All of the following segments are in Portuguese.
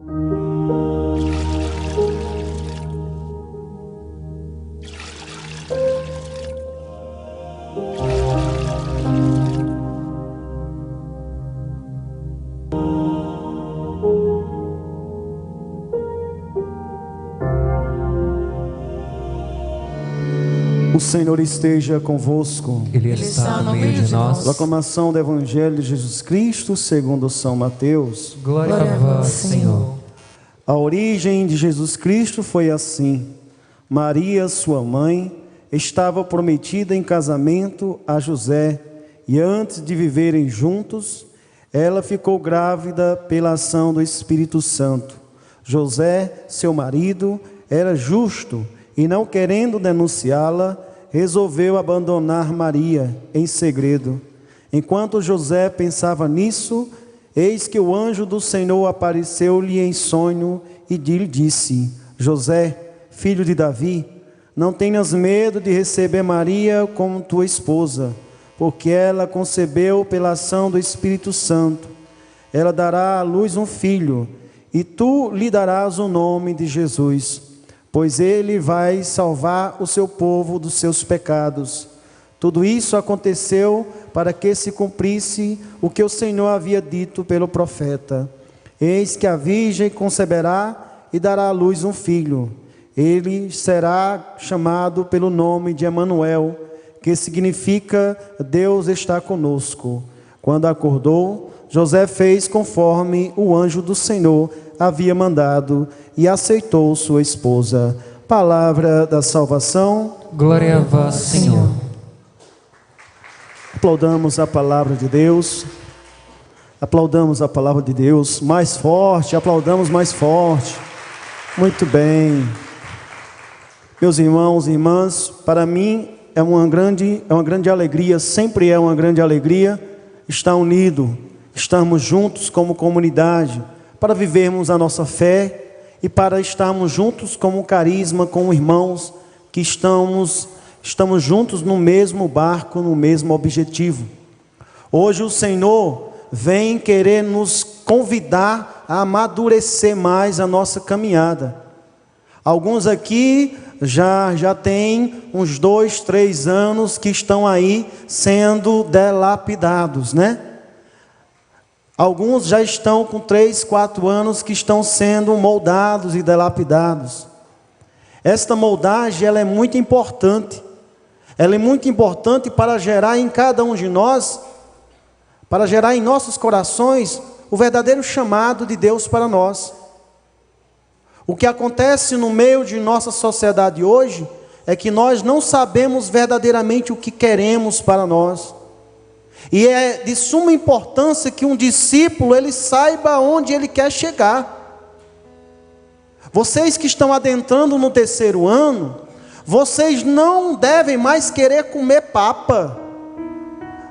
O Senhor esteja convosco. Ele está no meio de nós. Proclamação do Evangelho de Jesus Cristo segundo São Mateus. Glória a vós, Senhor. A origem de Jesus Cristo foi assim. Maria, sua mãe, estava prometida em casamento a José, e antes de viverem juntos, ela ficou grávida pela ação do Espírito Santo. José, seu marido, era justo e, não querendo denunciá-la, resolveu abandonar Maria em segredo. Enquanto José pensava nisso, eis que o anjo do Senhor apareceu-lhe em sonho e lhe disse: José, filho de Davi, não tenhas medo de receber Maria como tua esposa, porque ela concebeu pela ação do Espírito Santo. Ela dará à luz um filho, e tu lhe darás o nome de Jesus, pois ele vai salvar o seu povo dos seus pecados. Tudo isso aconteceu para que se cumprisse o que o Senhor havia dito pelo profeta: eis que a virgem conceberá e dará à luz um filho. Ele será chamado pelo nome de Emanuel, que significa Deus está conosco. Quando acordou, José fez conforme o anjo do Senhor havia mandado e aceitou sua esposa. Palavra da salvação. Glória a vós, Senhor. Aplaudamos a palavra de Deus. Aplaudamos a palavra de Deus. Mais forte, aplaudamos mais forte. Muito bem. Meus irmãos e irmãs, para mim é uma grande alegria, sempre é uma grande alegria estar unido, estarmos juntos como comunidade, para vivermos a nossa fé e para estarmos juntos como carisma, como irmãos que estamos juntos no mesmo barco, no mesmo objetivo. Hoje o Senhor vem querer nos convidar a amadurecer mais a nossa caminhada. Alguns aqui já tem uns 2, 3 anos que estão aí sendo delapidados, né? Alguns já estão com 3, 4 anos que estão sendo moldados e delapidados. Esta moldagem, ela é muito importante. Ela é muito importante para gerar em cada um de nós, para gerar em nossos corações o verdadeiro chamado de Deus para nós. O que acontece no meio de nossa sociedade hoje é que nós não sabemos verdadeiramente o que queremos para nós. E é de suma importância que um discípulo ele saiba onde ele quer chegar. Vocês que estão adentrando no 3º ano, vocês não devem mais querer comer papa.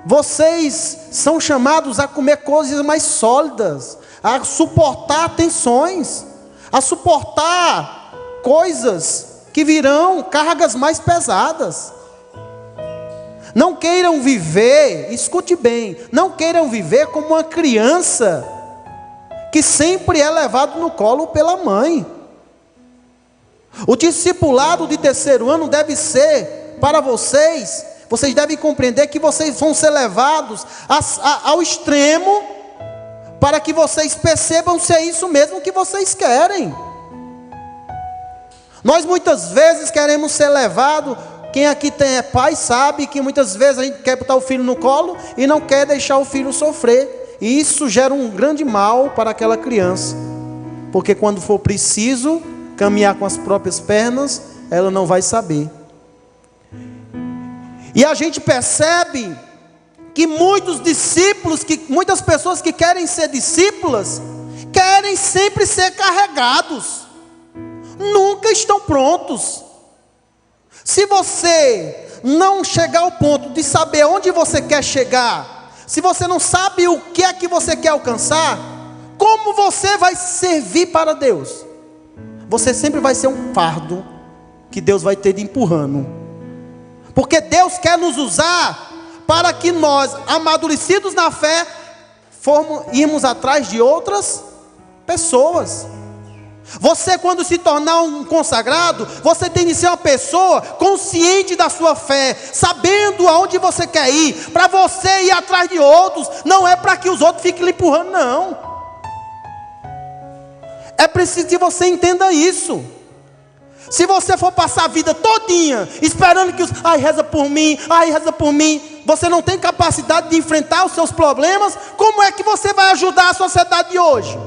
Vocês são chamados a comer coisas mais sólidas, a suportar tensões, a suportar coisas que virão cargas mais pesadas. Não queiram viver, escute bem, não queiram viver como uma criança que sempre é levado no colo pela mãe. O discipulado de 3º ano deve ser para vocês devem compreender que vocês vão ser levados ao extremo, para que vocês percebam se é isso mesmo que vocês querem. Nós muitas vezes queremos ser levados, quem aqui é pai sabe que muitas vezes a gente quer botar o filho no colo e não quer deixar o filho sofrer, e isso gera um grande mal para aquela criança, porque quando for preciso caminhar com as próprias pernas, ela não vai saber. E a gente percebe que muitos discípulos, muitas pessoas que querem ser discípulas, querem sempre ser carregados, nunca estão prontos. Se você não chegar ao ponto de saber onde você quer chegar, se você não sabe o que é que você quer alcançar, como você vai servir para Deus? Você sempre vai ser um fardo que Deus vai ter de empurrando, porque Deus quer nos usar para que nós, amadurecidos na fé, irmos atrás de outras pessoas. Você, quando se tornar um consagrado, você tem de ser uma pessoa consciente da sua fé, sabendo aonde você quer ir, para você ir atrás de outros, não é para que os outros fiquem lhe empurrando, não. É preciso que você entenda isso. Se você for passar a vida todinha esperando que reza por mim, reza por mim, você não tem capacidade de enfrentar os seus problemas, como é que você vai ajudar a sociedade de hoje?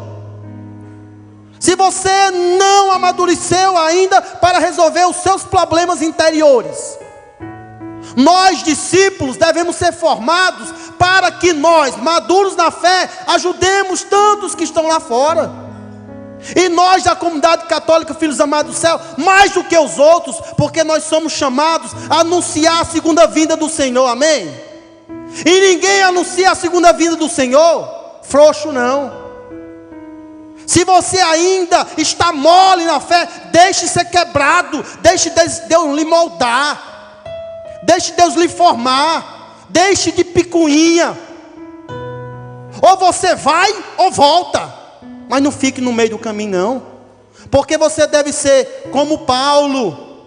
Se você não amadureceu ainda para resolver os seus problemas interiores. Nós, discípulos, devemos ser formados para que nós, maduros na fé, ajudemos tantos que estão lá fora. E nós da comunidade católica, filhos amados do céu, mais do que os outros, porque nós somos chamados a anunciar a segunda vinda do Senhor, amém? E ninguém anuncia a segunda vinda do Senhor frouxo, não. Se você ainda está mole na fé, deixe ser quebrado, deixe Deus lhe moldar, deixe Deus lhe formar, deixe de picuinha. Ou você vai ou volta, mas não fique no meio do caminho, não, porque você deve ser como Paulo.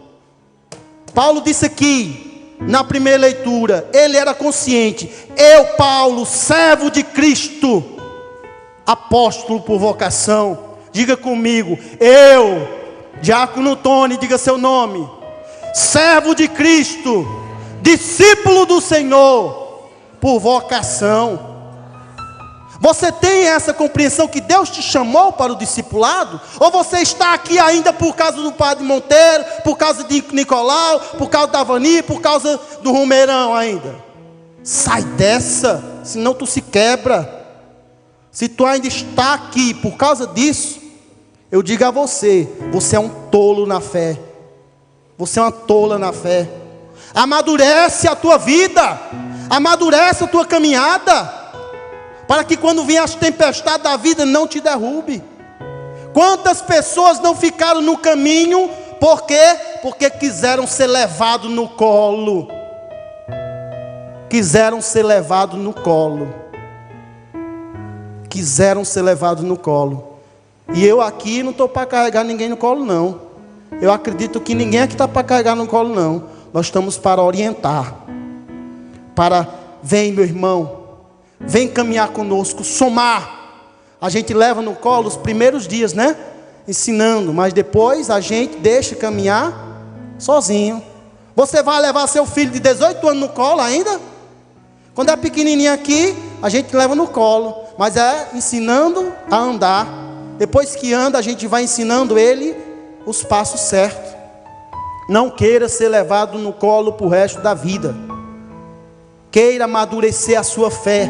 Paulo disse aqui na primeira leitura, ele era consciente: eu, Paulo, servo de Cristo, apóstolo por vocação. Diga comigo: eu, Diácono Tony, diga seu nome, servo de Cristo, discípulo do Senhor por vocação. Você tem essa compreensão que Deus te chamou para o discipulado? Ou você está aqui ainda por causa do Padre Monteiro, por causa de Nicolau, por causa da Vani, por causa do Romeirão ainda? Sai dessa, senão tu se quebra. Se tu ainda está aqui por causa disso, eu digo a você, você é um tolo na fé. Você é uma tola na fé. Amadurece a tua vida, amadurece a tua caminhada, para que quando vier as tempestades da vida não te derrube. Quantas pessoas não ficaram no caminho, por quê? Porque quiseram ser levados no colo. Quiseram ser levados no colo. Quiseram ser levados no colo. E eu aqui não estou para carregar ninguém no colo, não. Eu acredito que ninguém aqui está para carregar no colo, não. Nós estamos para orientar. Vem, meu irmão, vem caminhar conosco, somar. A gente leva no colo os primeiros dias, né? Ensinando, mas depois a gente deixa caminhar sozinho. Você vai levar seu filho de 18 anos no colo ainda? Quando é pequenininho aqui, a gente leva no colo, mas é ensinando a andar. Depois que anda, a gente vai ensinando ele os passos certos. Não queira ser levado no colo para o resto da vida. Queira amadurecer a sua fé,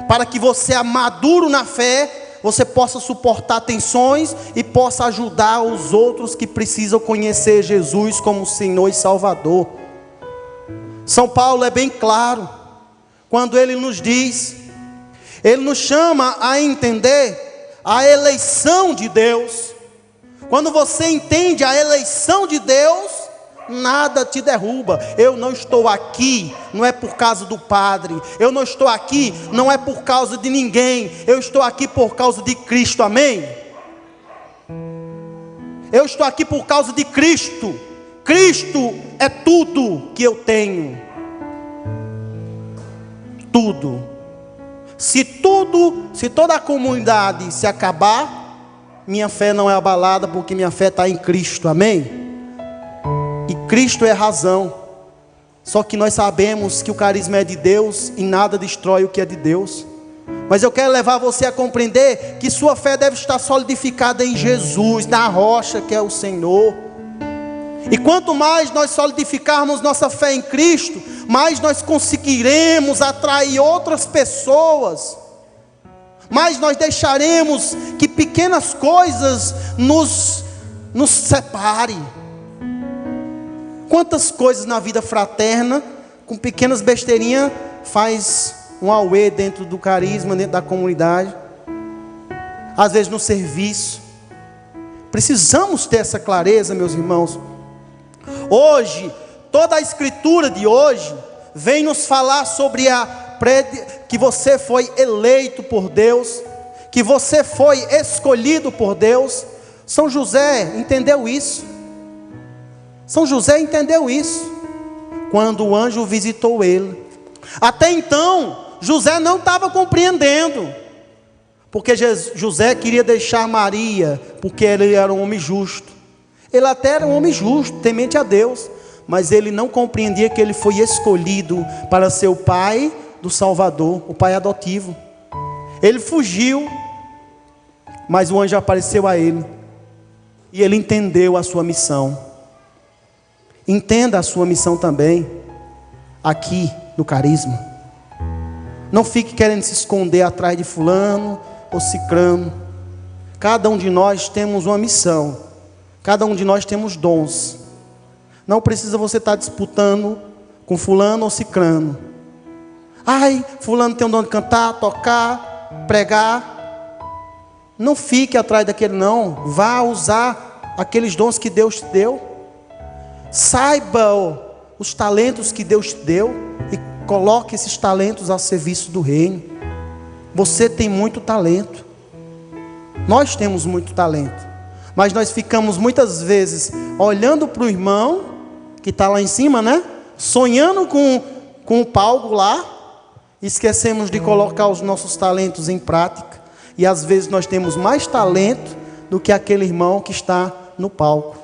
para que você, maduro na fé, você possa suportar tensões e possa ajudar os outros que precisam conhecer Jesus como Senhor e Salvador. São Paulo é bem claro quando ele nos diz, ele nos chama a entender a eleição de Deus. Quando você entende a eleição de Deus, nada te derruba. Eu não estou aqui, não é por causa do padre. Eu não estou aqui, não é por causa de ninguém. Eu estou aqui por causa de Cristo, amém? Eu estou aqui por causa de Cristo. Cristo é tudo que eu tenho. Tudo. Se toda a comunidade se acabar, minha fé não é abalada, porque minha fé está em Cristo, amém? E Cristo é a razão. Só que nós sabemos que o carisma é de Deus e nada destrói o que é de Deus. Mas eu quero levar você a compreender que sua fé deve estar solidificada em Jesus, na rocha que é o Senhor. E quanto mais nós solidificarmos nossa fé em Cristo, mais nós conseguiremos atrair outras pessoas. Mais nós deixaremos que pequenas coisas nos separem. Quantas coisas na vida fraterna, com pequenas besteirinhas, faz um auê dentro do carisma, dentro da comunidade. Às vezes no serviço. Precisamos ter essa clareza, meus irmãos. Hoje, toda a escritura de hoje vem nos falar sobre que você foi eleito por Deus, que você foi escolhido por Deus. São José entendeu isso. São José entendeu isso quando o anjo visitou ele. Até então, José não estava compreendendo, porque José queria deixar Maria, porque ele era um homem justo. Ele até era um homem justo, temente a Deus, mas ele não compreendia que ele foi escolhido para ser o pai do Salvador, o pai adotivo. Ele fugiu, mas o anjo apareceu a ele, e ele entendeu a sua missão. Entenda a sua missão também, aqui no Carisma. Não fique querendo se esconder atrás de fulano ou cicrano. Cada um de nós temos uma missão. Cada um de nós temos dons. Não precisa você estar disputando com fulano ou cicrano. Ai, fulano tem o dom de cantar, tocar, pregar. Não fique atrás daquele não. Vá usar aqueles dons que Deus te deu. Saiba os talentos que Deus te deu e coloque esses talentos ao serviço do reino. Você tem muito talento. Nós temos muito talento. Mas nós ficamos muitas vezes olhando para o irmão que está lá em cima, né? Sonhando com o palco lá. Esquecemos de colocar os nossos talentos em prática. E às vezes nós temos mais talento do que aquele irmão que está no palco.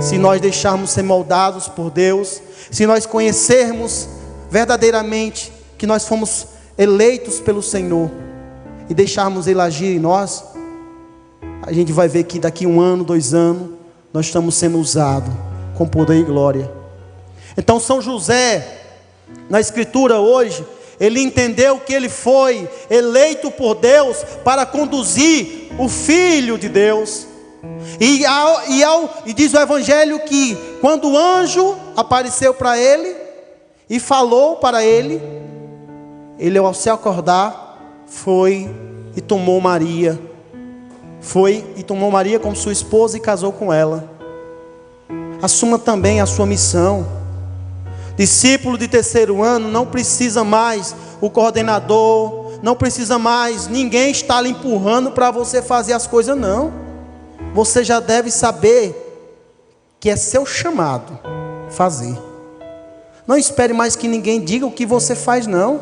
Se nós deixarmos ser moldados por Deus, se nós conhecermos verdadeiramente que nós fomos eleitos pelo Senhor e deixarmos Ele agir em nós, a gente vai ver que daqui 1 ano, 2 anos, nós estamos sendo usados com poder e glória. Então São José, na Escritura hoje, ele entendeu que ele foi eleito por Deus para conduzir o Filho de Deus. E diz o Evangelho que quando o anjo apareceu para ele e falou para ele, ele ao se acordar foi e tomou Maria. Foi e tomou Maria como sua esposa e casou com ela. Assuma também a sua missão. Discípulo de 3º ano não precisa mais o coordenador, não precisa mais ninguém estar lhe empurrando para você fazer as coisas, não. Você já deve saber que é seu chamado fazer. Não espere mais que ninguém diga o que você faz, não.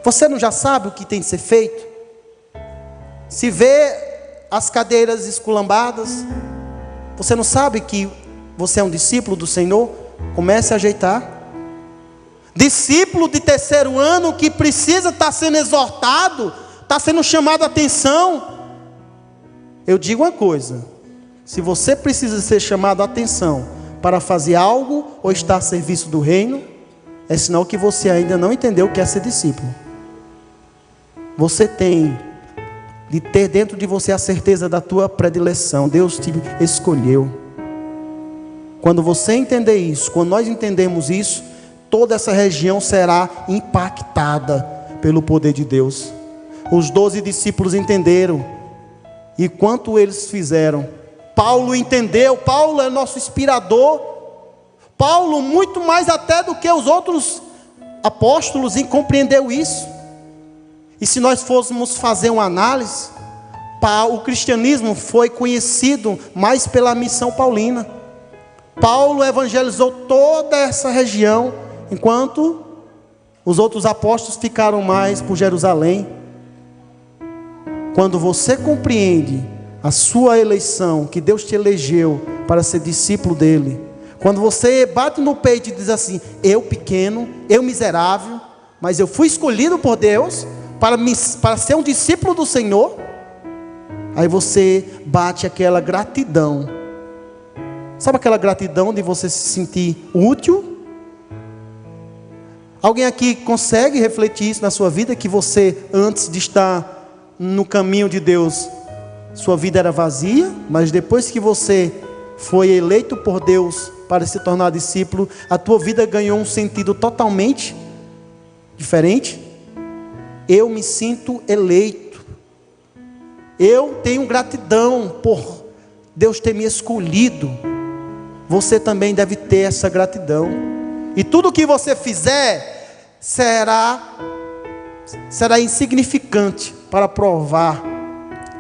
Você não já sabe o que tem que ser feito? Se vê as cadeiras esculambadas, você não sabe que você é um discípulo do Senhor? Comece a ajeitar. Discípulo de 3º ano que precisa estar sendo exortado, está sendo chamado a atenção. Eu digo uma coisa: se você precisa ser chamado a atenção para fazer algo ou estar a serviço do reino, é sinal que você ainda não entendeu o que é ser discípulo. Você tem de ter dentro de você a certeza da tua predileção. Deus te escolheu. Quando você entender isso, quando nós entendemos isso, toda essa região será impactada pelo poder de Deus. Os 12 discípulos entenderam. E quanto eles fizeram? Paulo entendeu. Paulo é nosso inspirador. Paulo, muito mais até do que os outros apóstolos, compreendeu isso. E se nós fôssemos fazer uma análise, o cristianismo foi conhecido mais pela missão paulina. Paulo evangelizou toda essa região, enquanto os outros apóstolos ficaram mais por Jerusalém. Quando você compreende a sua eleição, que Deus te elegeu para ser discípulo dele, quando você bate no peito e diz assim: eu pequeno, eu miserável, mas eu fui escolhido por Deus para ser um discípulo do Senhor, aí você bate aquela gratidão. Sabe aquela gratidão de você se sentir útil? Alguém aqui consegue refletir isso na sua vida, que você antes de estar no caminho de Deus, sua vida era vazia, mas depois que você foi eleito por Deus para se tornar discípulo, a tua vida ganhou um sentido totalmente diferente? Eu me sinto eleito. Eu tenho gratidão por Deus ter me escolhido. Você também deve ter essa gratidão. E tudo que você fizer será insignificante para provar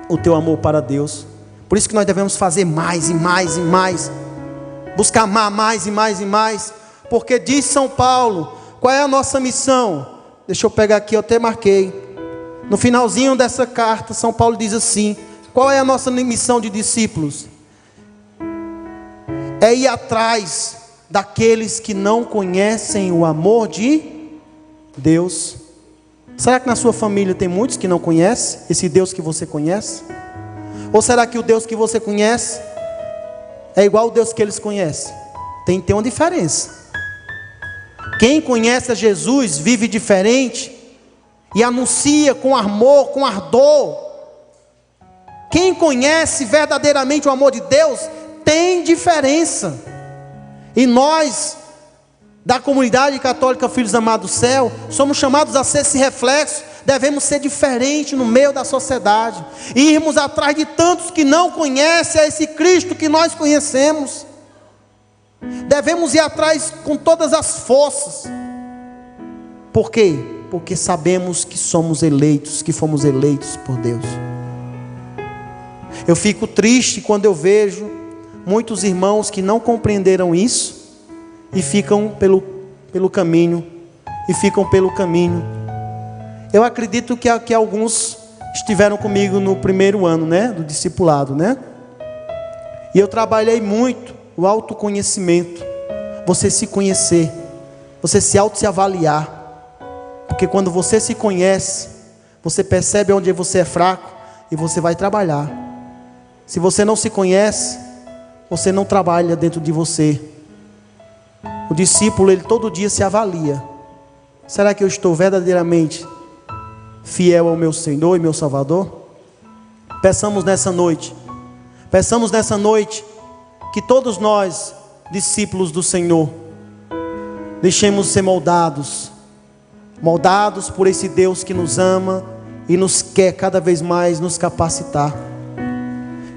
o teu amor para Deus. Por isso que nós devemos fazer mais e mais e mais. Buscar amar mais e mais e mais. Porque diz São Paulo, qual é a nossa missão? Deixa eu pegar aqui, eu até marquei. No finalzinho dessa carta, São Paulo diz assim: qual é a nossa missão de discípulos? É ir atrás daqueles que não conhecem o amor de Deus. Será que na sua família tem muitos que não conhecem esse Deus que você conhece? Ou será que o Deus que você conhece é igual ao Deus que eles conhecem? Tem que ter uma diferença. Quem conhece a Jesus vive diferente e anuncia com amor, com ardor. Quem conhece verdadeiramente o amor de Deus tem diferença. E nós, da comunidade católica Filhos Amados do Céu, somos chamados a ser esse reflexo. Devemos ser diferentes no meio da sociedade, e irmos atrás de tantos que não conhecem a esse Cristo que nós conhecemos. Devemos ir atrás com todas as forças. Por quê? Porque sabemos que somos eleitos, que fomos eleitos por Deus. Eu fico triste quando eu vejo muitos irmãos que não compreenderam isso e ficam pelo caminho. Eu acredito que alguns estiveram comigo no primeiro ano, do discipulado, E eu trabalhei muito o autoconhecimento. Você se conhecer, você se avaliar. Porque quando você se conhece, você percebe onde você é fraco e você vai trabalhar. Se você não se conhece, você não trabalha dentro de você. O discípulo, ele todo dia se avalia. Será que eu estou verdadeiramente fiel ao meu Senhor e meu Salvador? Peçamos nessa noite que todos nós, discípulos do Senhor, deixemos ser moldados por esse Deus que nos ama e nos quer cada vez mais nos capacitar.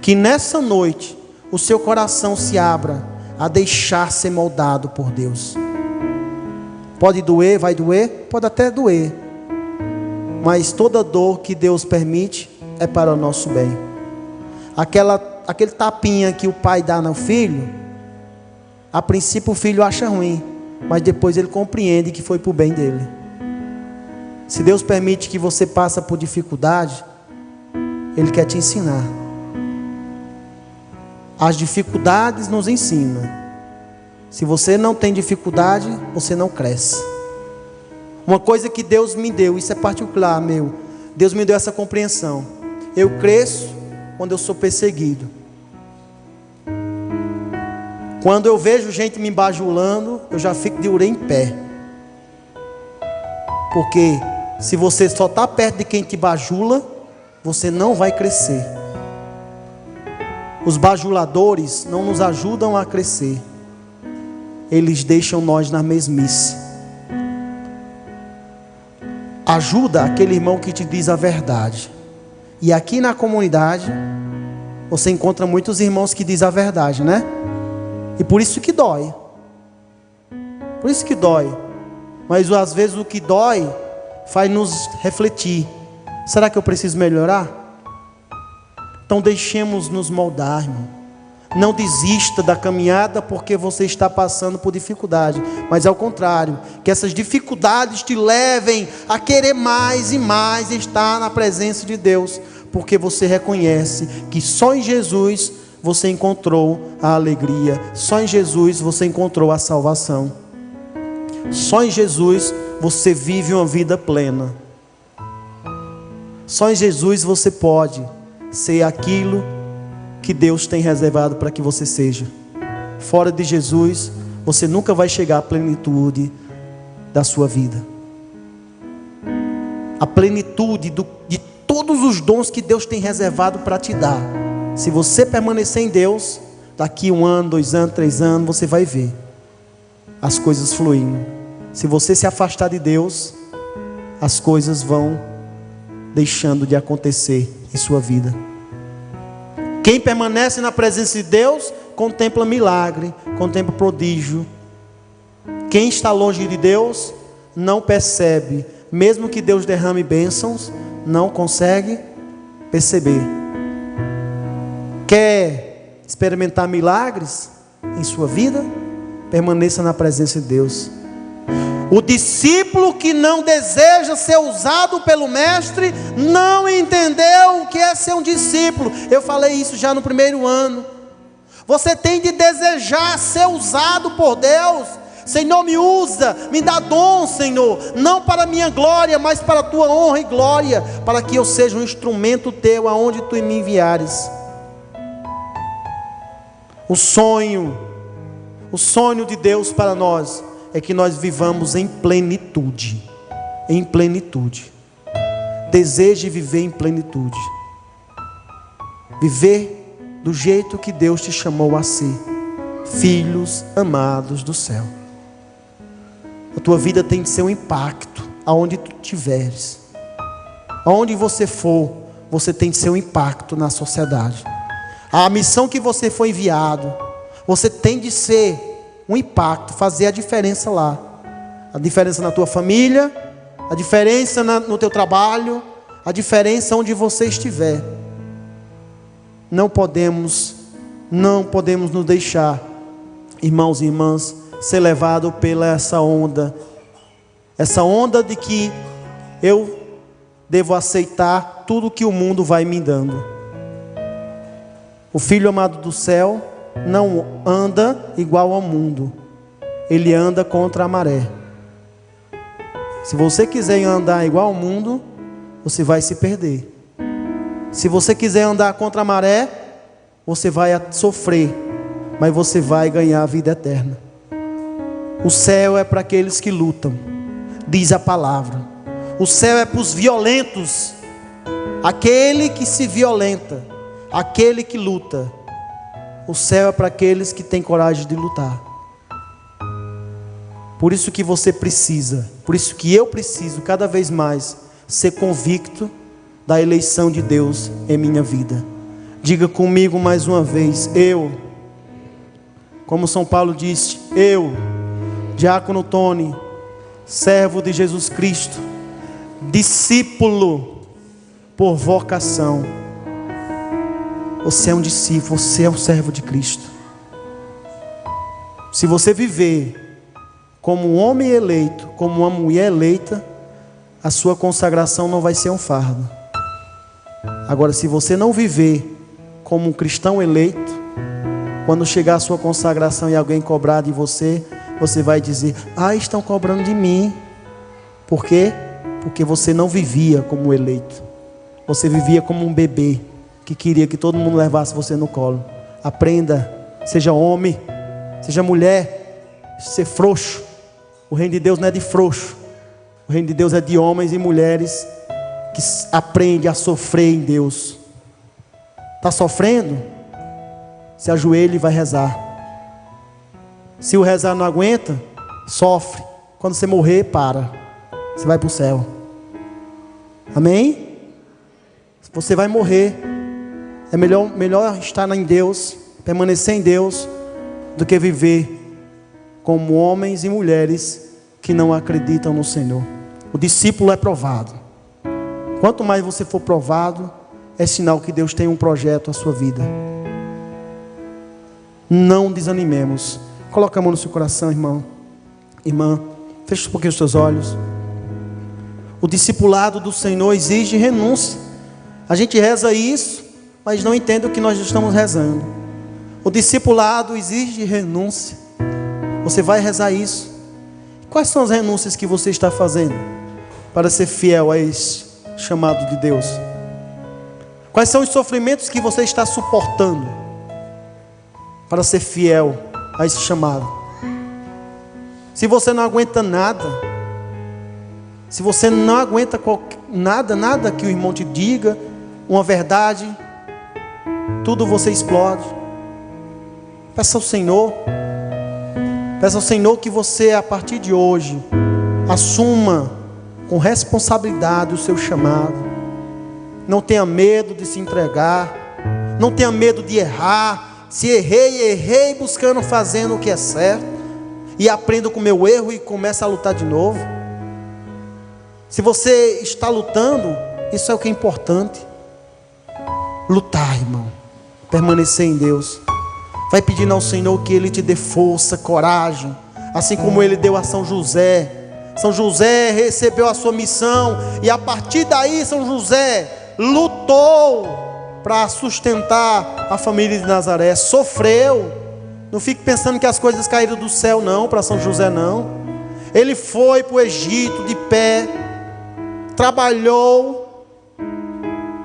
Que nessa noite o seu coração se abra a deixar ser moldado por Deus. Pode doer, vai doer, pode até doer, mas toda dor que Deus permite é para o nosso bem. Aquele tapinha que o pai dá no filho, a princípio o filho acha ruim, mas depois ele compreende que foi para o bem dele. Se Deus permite que você passe por dificuldade, Ele quer te ensinar. As dificuldades nos ensinam. Se você não tem dificuldade, você não cresce. Uma coisa que Deus me deu, isso é particular meu, Deus me deu essa compreensão. Eu cresço quando eu sou perseguido. Quando eu vejo gente me bajulando, eu já fico de orelha em pé. Porque se você só está perto de quem te bajula, você não vai crescer. Os bajuladores não nos ajudam a crescer. Eles deixam nós na mesmice. Ajuda aquele irmão que te diz a verdade. E aqui na comunidade, você encontra muitos irmãos que dizem a verdade, E por isso que dói. Por isso que dói. Mas às vezes o que dói faz nos refletir. Será que eu preciso melhorar? Então deixemos nos moldar, irmão. Não desista da caminhada porque você está passando por dificuldade, mas ao contrário, que essas dificuldades te levem a querer mais e mais estar na presença de Deus, porque você reconhece que só em Jesus você encontrou a alegria, só em Jesus você encontrou a salvação, só em Jesus você vive uma vida plena, só em Jesus você pode ser aquilo que Deus tem reservado para que você seja. Fora de Jesus, você nunca vai chegar à plenitude da sua vida. A plenitude de todos os dons que Deus tem reservado para te dar. Se você permanecer em Deus, daqui 1 ano, 2 anos, 3 anos, você vai ver as coisas fluindo. Se você se afastar de Deus, as coisas vão deixando de acontecer em sua vida. Quem permanece na presença de Deus, contempla milagre, contempla prodígio. Quem está longe de Deus, não percebe. Mesmo que Deus derrame bênçãos, não consegue perceber. Quer experimentar milagres em sua vida? Permaneça na presença de Deus. O discípulo que não deseja ser usado pelo mestre não entendeu o que é ser um discípulo. Eu falei isso já no primeiro ano. Você tem de desejar ser usado por Deus. Senhor, me usa, me dá dom, Senhor, não para minha glória, mas para a tua honra e glória, para que eu seja um instrumento teu aonde tu me enviares. O sonho de Deus para nós é que nós vivamos em plenitude. Em plenitude. Deseje viver em plenitude. Viver do jeito que Deus te chamou a ser. Filhos amados do céu. A tua vida tem de ser um impacto aonde tu estiveres. Aonde você for, você tem de ser um impacto na sociedade. A missão que você foi enviado, você tem de ser um impacto, fazer a diferença lá. A diferença na tua família, a diferença no teu trabalho, a diferença onde você estiver. Não podemos nos deixar, irmãos e irmãs, ser levado pela essa onda de que eu devo aceitar tudo que o mundo vai me dando. O filho amado do céu não anda igual ao mundo, ele anda contra a maré. Se você quiser andar igual ao mundo, você vai se perder. Se você quiser andar contra a maré, você vai sofrer, mas você vai ganhar a vida eterna. O céu é para aqueles que lutam, diz a palavra. O céu é para os violentos, aquele que se violenta, aquele que luta. O céu é para aqueles que têm coragem de lutar. Por isso que você precisa, por isso que eu preciso cada vez mais ser convicto da eleição de Deus em minha vida. Diga comigo mais uma vez: eu, como São Paulo disse, eu, Diácono Tony, servo de Jesus Cristo, discípulo por vocação. Você é um discípulo, você é um servo de Cristo. Se você viver como um homem eleito, como uma mulher eleita, a sua consagração não vai ser um fardo. Agora, se você não viver como um cristão eleito, quando chegar a sua consagração e alguém cobrar de você, você vai dizer: estão cobrando de mim. Por quê? Porque você não vivia como eleito. Você vivia como um bebê que queria que todo mundo levasse você no colo. Aprenda, seja homem, seja mulher, ser frouxo. O reino de Deus não é de frouxo. O reino de Deus é de homens e mulheres que aprendem a sofrer em Deus. Está sofrendo? Se ajoelhe e vai rezar. Se o rezar não aguenta, sofre. Quando você morrer, para. Você vai para o céu. Amém? Você vai morrer. É melhor estar em Deus, permanecer em Deus, do que viver como homens e mulheres que não acreditam no Senhor. O discípulo é provado. Quanto mais você for provado, é sinal que Deus tem um projeto à sua vida. Não desanimemos. Coloca a mão no seu coração, irmão. Irmã, feche um pouquinho os seus olhos. O discipulado do Senhor exige renúncia. A gente reza isso, mas não entende o que nós estamos rezando. O discipulado exige renúncia. Você vai rezar isso. Quais são as renúncias que você está fazendo para ser fiel a esse chamado de Deus? Quais são os sofrimentos que você está suportando para ser fiel a esse chamado? Se você não aguenta nada, se você não aguenta nada que o irmão te diga, uma verdade, tudo você explode. Peça ao Senhor que você, a partir de hoje, assuma com responsabilidade o seu chamado. Não tenha medo de se entregar, não tenha medo de errar. Se errei buscando, fazendo o que é certo, e aprendo com o meu erro e começo a lutar de novo. Se você está lutando, isso é o que é importante. Lutar, irmão, permanecer em Deus. Vai pedindo ao Senhor que Ele te dê força, coragem, assim como Ele deu a São José. São José recebeu a sua missão e a partir daí São José lutou para sustentar a família de Nazaré, sofreu. Não fique pensando que as coisas caíram do céu não, para São José não. Ele foi para o Egito de pé, trabalhou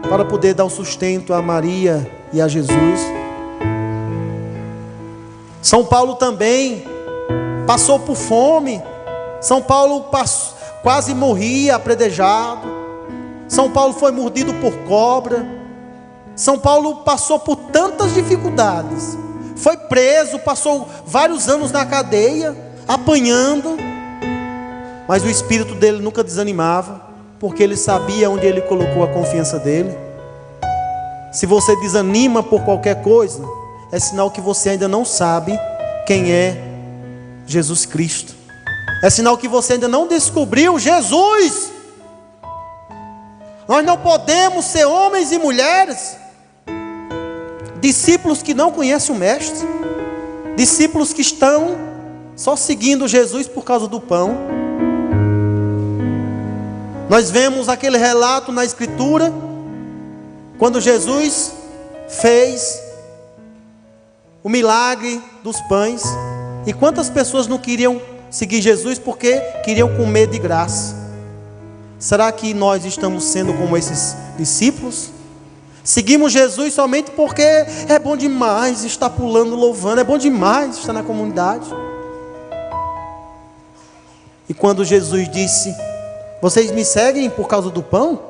para poder dar o sustento a Maria e a Jesus. São Paulo também passou por fome. São Paulo quase morria apredejado. São Paulo foi mordido por cobra. São Paulo passou por tantas dificuldades. Foi preso, passou vários anos na cadeia, apanhando. Mas o espírito dele nunca desanimava, porque ele sabia onde ele colocou a confiança dele. Se você desanima por qualquer coisa, é sinal que você ainda não sabe quem é Jesus Cristo. É sinal que você ainda não descobriu Jesus. Nós não podemos ser homens e mulheres, discípulos que não conhecem o Mestre, discípulos que estão só seguindo Jesus por causa do pão. Nós vemos aquele relato na Escritura, quando Jesus fez o milagre dos pães, e quantas pessoas não queriam seguir Jesus porque queriam comer de graça. Será que nós estamos sendo como esses discípulos? Seguimos Jesus somente porque é bom demais estar pulando, louvando, é bom demais estar na comunidade. E quando Jesus disse: vocês me seguem por causa do pão?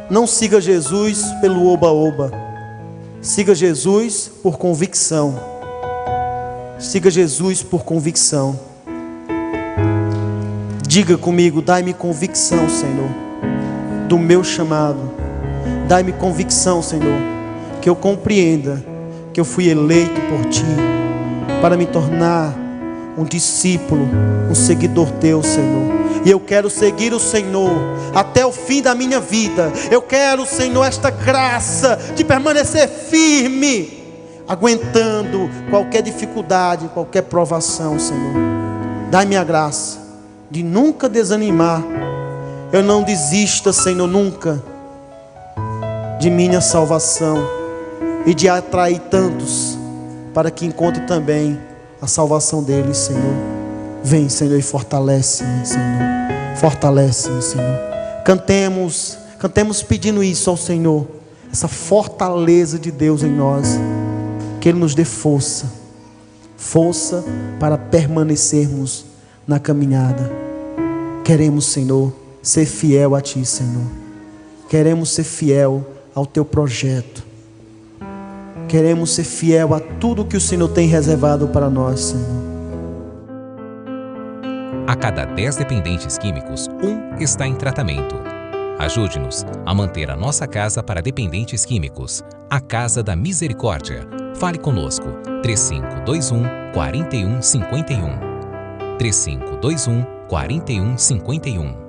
Não siga Jesus pelo oba-oba. Siga Jesus por convicção. Siga Jesus por convicção. Diga comigo: dai-me convicção, Senhor, do meu chamado. Dai-me convicção, Senhor, que eu compreenda que eu fui eleito por Ti para me tornar um discípulo, um seguidor Teu, Senhor. E eu quero seguir o Senhor até o fim da minha vida. Eu quero, Senhor, esta graça de permanecer firme, aguentando qualquer dificuldade, qualquer provação, Senhor. Dai-me a graça de nunca desanimar. Eu não desista, Senhor, nunca de minha salvação e de atrair tantos para que encontre também a salvação deles, Senhor. Vem, Senhor, e fortalece-me, Senhor. Fortalece-me, Senhor. Cantemos pedindo isso ao Senhor, essa fortaleza de Deus em nós, que Ele nos dê força para permanecermos na caminhada. Queremos, Senhor, ser fiel a Ti, Senhor. Queremos ser fiel ao Teu projeto. Queremos ser fiel a tudo que o Senhor tem reservado para nós, Senhor. A cada 10 dependentes químicos, 1 está em tratamento. Ajude-nos a manter a nossa casa para dependentes químicos. A Casa da Misericórdia. Fale conosco. 3521-4151. 3521-4151.